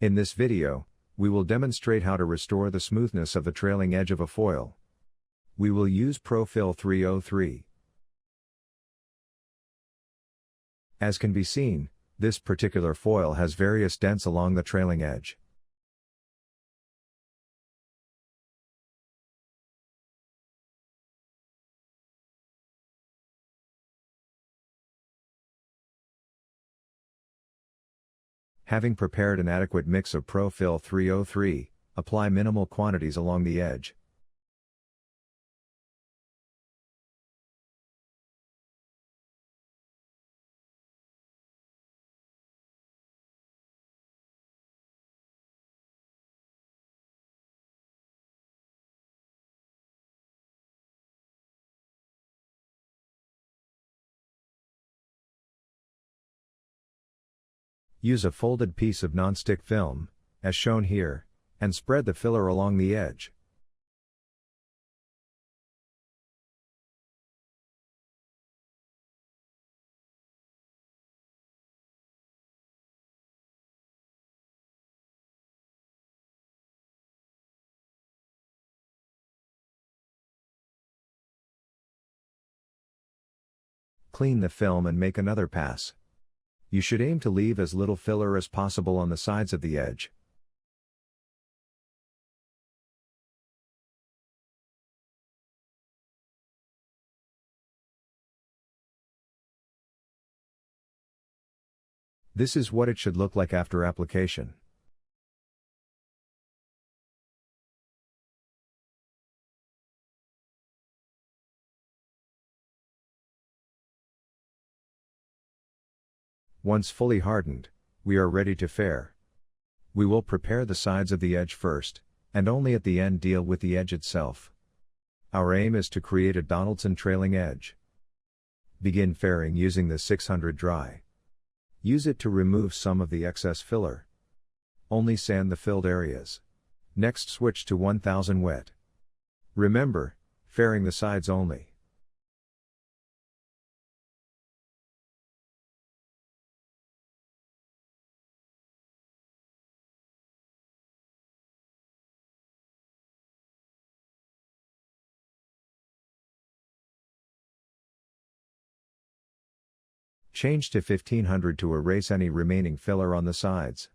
In this video, we will demonstrate how to restore the smoothness of the trailing edge of a foil. We will use Pro-Fill 303. As can be seen, this particular foil has various dents along the trailing edge. Having prepared an adequate mix of Pro-Fill 303, apply minimal quantities along the edge. Use a folded piece of non-stick film, as shown here, and spread the filler along the edge. Clean the film and make another pass. You should aim to leave as little filler as possible on the sides of the edge. This is what it should look like after application. Once fully hardened, we are ready to fare. We will prepare the sides of the edge first, and only at the end deal with the edge itself. Our aim is to create a Donaldson trailing edge. Begin fairing using the 600 dry. Use it to remove some of the excess filler. Only sand the filled areas. Next switch to 1000 wet. Remember, fairing the sides only. Change to 1500 to erase any remaining filler on the sides.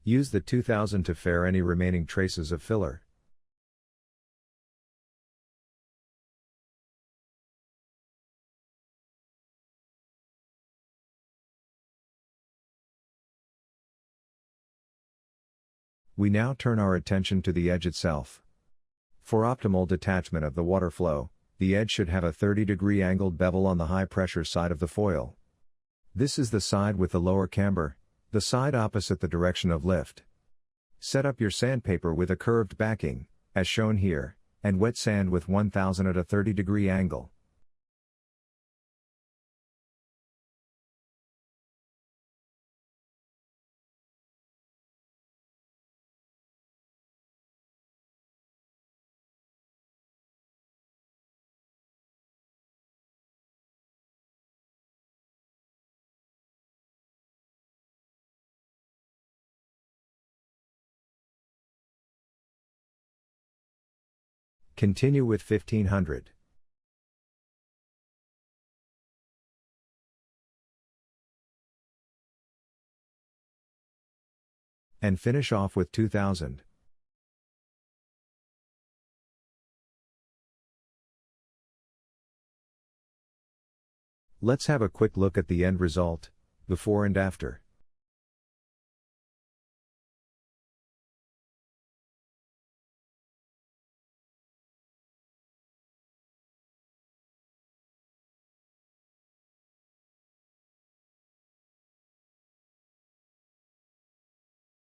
Use the 2000 to fair any remaining traces of filler. We now turn our attention to the edge itself. For optimal detachment of the water flow, the edge should have a 30-degree angled bevel on the high-pressure side of the foil. This is the side with the lower camber, the side opposite the direction of lift. Set up your sandpaper with a curved backing, as shown here, and wet sand with 1000 at a 30-degree angle. Continue with 1500. And finish off with 2000. Let's have a quick look at the end result, before and after.